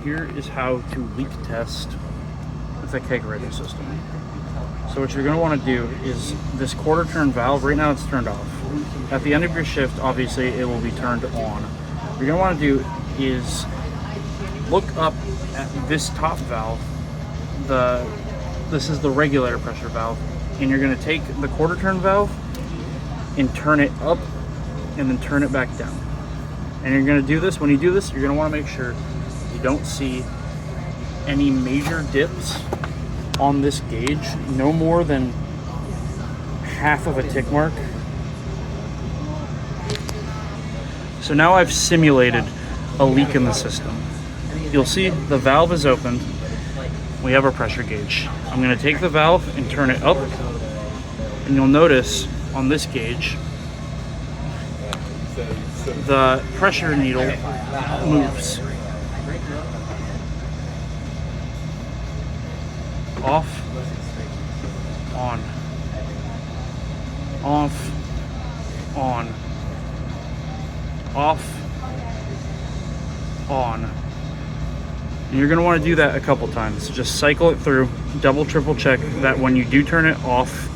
here is how to leak test the Kegerator system. So what you're going to want to do is this quarter turn valve, right now it's turned off. At the end of your shift, obviously it will be turned on. What you're going to want to do is look up at this top valve. This is the regulator pressure valve, and you're going to take the quarter turn valve and turn it up and then turn it back down. And you're going to do this. When you do this, you're going to want to make sure you don't see any major dips on this gauge, no more than half of a tick mark. So now I've simulated a leak in the system. You'll see the valve is opened. We have our pressure gauge. I'm going to take the valve and turn it up, and you'll notice on this gauge the pressure needle moves. Off, on, off, on, off, on. And you're going to want to do that a couple times. Just cycle it through, double, triple check that when you do turn it off,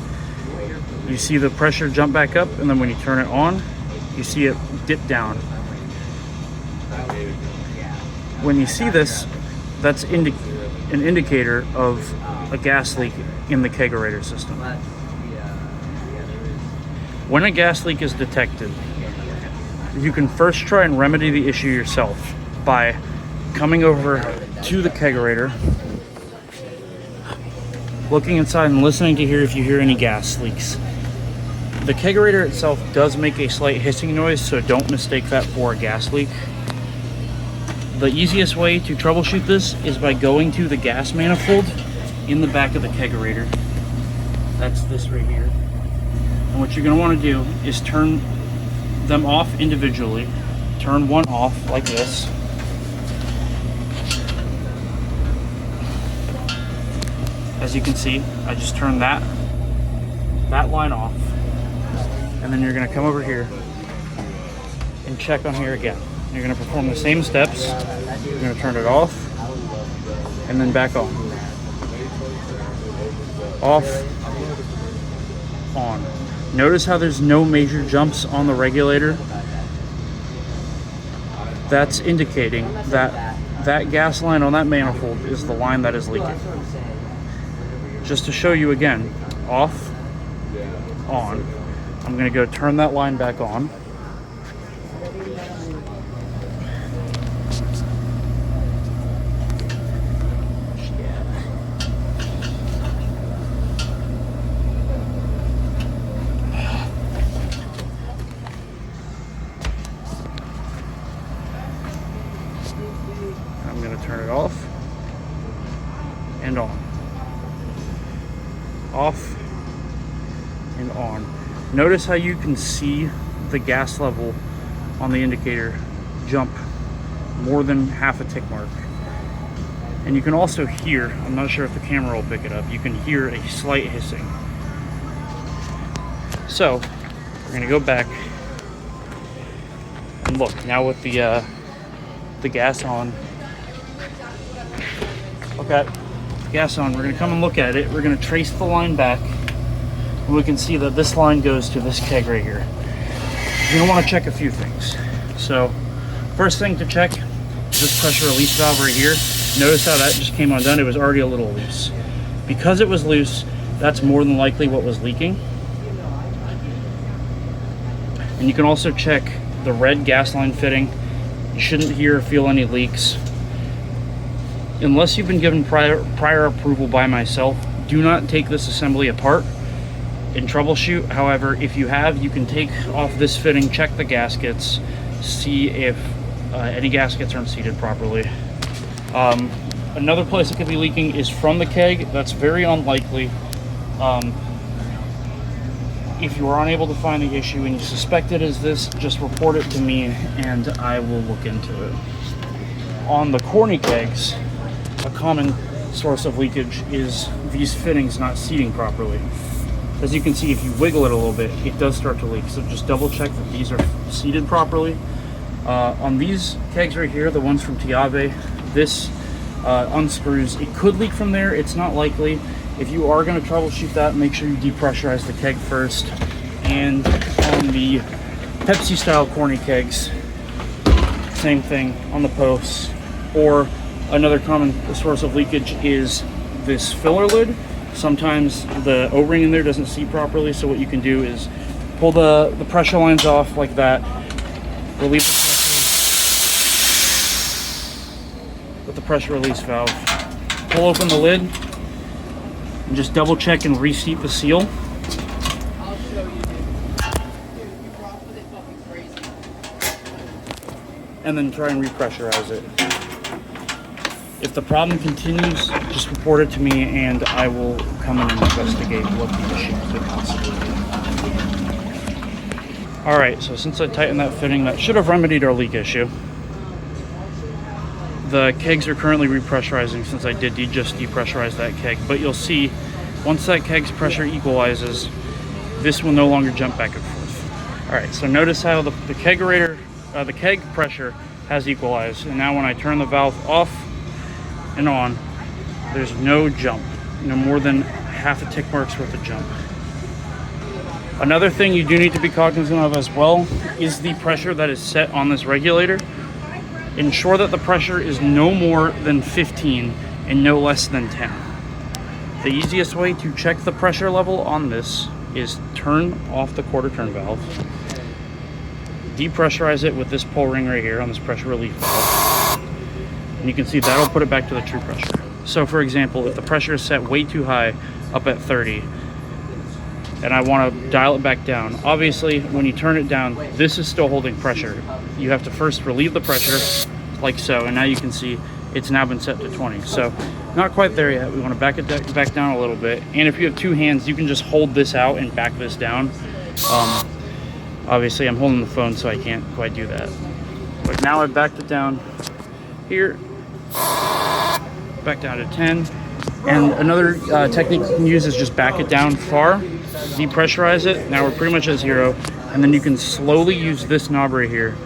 you see the pressure jump back up, and then when you turn it on, you see it dip down. When you see this, that's an indicator of a gas leak in the Kegerator system. When a gas leak is detected, you can first try and remedy the issue yourself by coming over to the Kegerator, looking inside and listening to hear if you hear any gas leaks. The Kegerator itself does make a slight hissing noise, so don't mistake that for a gas leak. The easiest way to troubleshoot this is by going to the gas manifold in the back of the Kegerator. That's this right here. And what you're going to want to do is turn them off individually. Turn one off like this. As you can see, I just turned that line off. And then you're going to come over here and check on here again. You're going to perform the same steps. You're going to turn it off and then back on. Off, on. Notice how there's no major jumps on the regulator. That's indicating that that gas line on that manifold is the line that is leaking. Just to show you again, off, on. I'm going to go turn that line back on. I'm going to turn it off and on. Off and on. Notice how you can see the gas level on the indicator jump more than half a tick mark. And you can also hear, I'm not sure if the camera will pick it up, you can hear a slight hissing. So, we're going to go back and look, now with the gas on. Okay, gas on, we're going to come and look at it. We're going to trace the line back. And we can see that this line goes to this keg right here. You're going to want to check a few things. So, first thing to check is this pressure release valve right here. Notice how that just came undone. It was already a little loose. Because it was loose, that's more than likely what was leaking. And you can also check the red gas line fitting. You shouldn't hear or feel any leaks. Unless you've been given prior approval by myself, do not take this assembly apart and troubleshoot. However, if you have, you can take off this fitting, check the gaskets, see if any gaskets aren't seated properly. Another place it could be leaking is from the keg. That's very unlikely. If you are unable to find the issue and you suspect it is this, just report it to me and I will look into it. On the corny kegs, a common source of leakage is these fittings not seating properly. As you can see, if you wiggle it a little bit, it does start to leak. So just double check that these are seated properly. On these kegs right here, the ones from Tiave, this unscrews. It could leak from there. It's not likely. If you are going to troubleshoot that, make sure you depressurize the keg first. And on the Pepsi style corny kegs, same thing on the posts. Or another common source of leakage is this filler lid. Sometimes the O-ring in there doesn't seat properly, so what you can do is pull the pressure lines off like that, relieve the pressure with the pressure release valve, pull open the lid, and just double check and reseat the seal. And then try and repressurize it. If the problem continues, just report it to me and I will come in and investigate what the issue could possibly be. Alright, so since I tightened that fitting, that should have remedied our leak issue. The kegs are currently repressurizing since I did just depressurize that keg, but you'll see once that keg's pressure equalizes, this will no longer jump back and forth. Alright, so notice how the kegerator, the keg pressure has equalized, and now when I turn the valve off and on, there's no jump, no more than half a tick mark's worth of jump. Another thing you do need to be cognizant of as well is the pressure that is set on this regulator. Ensure that the pressure is no more than 15 and no less than 10. The easiest way to check the pressure level on this is turn off the quarter turn valve, depressurize it with this pull ring right here on this pressure relief valve, and you can see that'll put it back to the true pressure. So for example, if the pressure is set way too high, up at 30, and I want to dial it back down, obviously when you turn it down, this is still holding pressure. You have to first relieve the pressure like so, and now you can see it's now been set to 20. So not quite there yet. We want to back it back down a little bit, and if you have two hands, you can just hold this out and back this down. Obviously I'm holding the phone, so I can't quite do that, but now I've backed it down here, back down to 10. And another technique you can use is just back it down far, depressurize it. Now we're pretty much at 0, and then you can slowly use this knob right here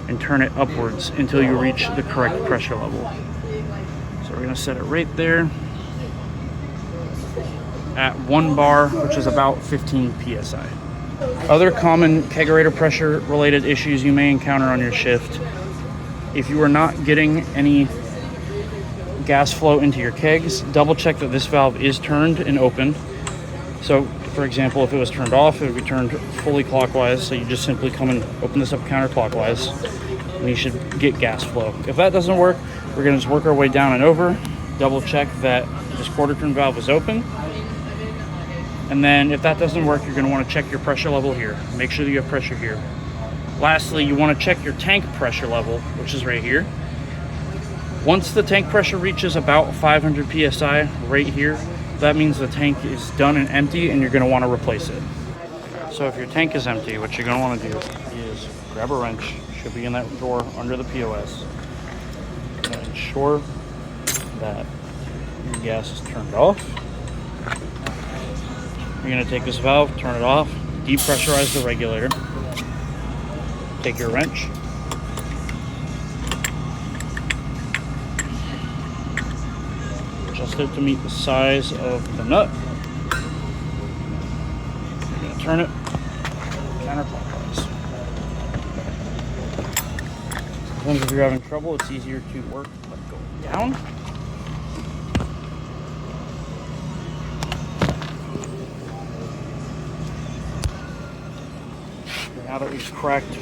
and turn it upwards until you reach the correct pressure level. So we're gonna set it right there at 1 bar, which is about 15 psi. Other common kegerator pressure related issues you may encounter on your shift: if you are not getting any gas flow into your kegs, double check that this valve is turned and opened. So for example, if it was turned off, it would be turned fully clockwise, so you just simply come and open this up counterclockwise and you should get gas flow. If that doesn't work, we're going to just work our way down and over, double check that this quarter turn valve is open, and then if that doesn't work, you're going to want to check your pressure level here. Make sure that you have pressure here. Lastly, you want to check your tank pressure level, which is right here. Once the tank pressure reaches about 500 psi right here, that means the tank is done and empty, and you're going to want to replace it. So if your tank is empty, what you're going to want to do is grab a wrench, should be in that drawer under the POS, and ensure that your gas is turned off. You're going to take this valve, turn it off, depressurize the regulator, take your wrench, adjust it to meet the size of the nut. You're going to turn it counterclockwise. Sometimes if you're having trouble, it's easier to work by going down. Now that we've cracked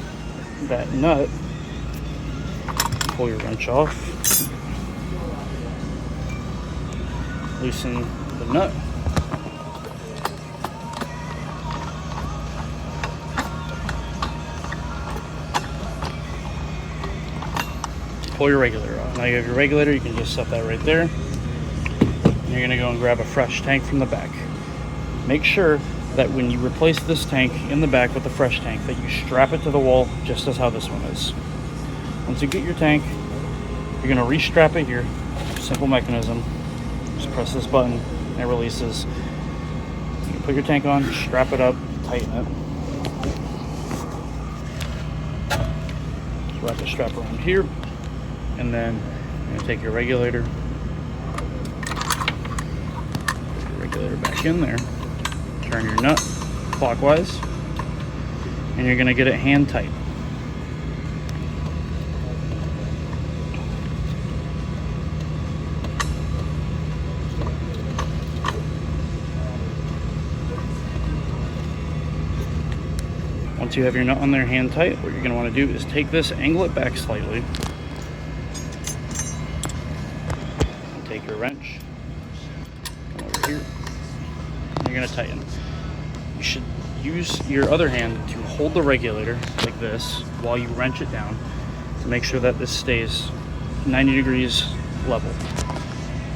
that nut, pull your wrench off, loosen the nut, pull your regulator off. Now you have your regulator, you can just set that right there. And you're gonna go and grab a fresh tank from the back. Make sure that when you replace this tank in the back with the fresh tank, that you strap it to the wall just as how this one is. Once you get your tank, you're gonna restrap it here. Simple mechanism. Just press this button and it releases. You put your tank on, strap it up, tighten it. Just wrap the strap around here, and then You're gonna take your regulator, back in there, turn your nut clockwise, and you're gonna get it hand tight. Once you have your nut on there hand tight, what you're gonna wanna do is take this, angle it back slightly, and take your wrench, come over here, and you're gonna tighten. You should use your other hand to hold the regulator like this while you wrench it down to make sure that this stays 90 degrees level.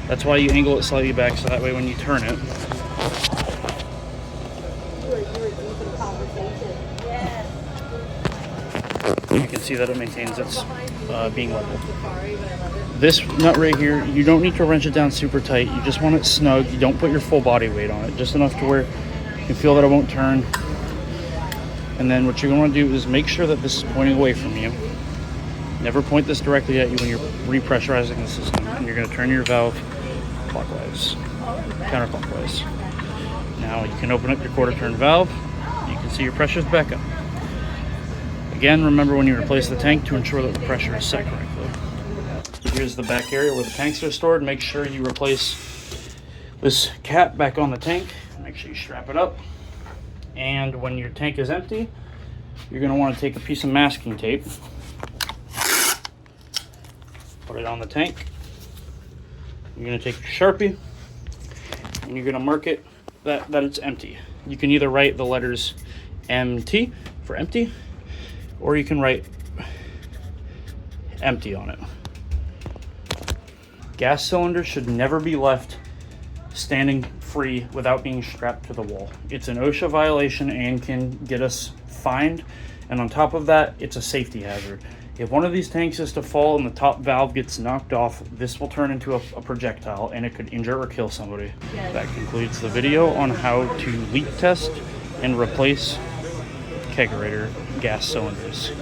That's why you angle it slightly back, so that way when you turn it, you can see that it maintains its being level. This nut right here, you don't need to wrench it down super tight. You just want it snug. You don't put your full body weight on it, just enough to where you can feel that it won't turn. And then what you're going to do is make sure that this is pointing away from you. Never point this directly at you when you're repressurizing the system. And you're going to turn your valve clockwise, counterclockwise. Now you can open up your quarter turn valve. You can see your pressure's back up. Again, remember when you replace the tank to ensure that the pressure is set correctly. Here's the back area where the tanks are stored. Make sure you replace this cap back on the tank. Make sure you strap it up. And when your tank is empty, you're going to want to take a piece of masking tape, put it on the tank. You're going to take your Sharpie, and you're going to mark it that it's empty. You can either write the letters MT for empty, or you can write empty on it. Gas cylinders should never be left standing free without being strapped to the wall. It's an OSHA violation and can get us fined. And on top of that, it's a safety hazard. If one of these tanks is to fall and the top valve gets knocked off, this will turn into a projectile and it could injure or kill somebody. That concludes the video on how to leak test and replace Kegerator gas cylinders.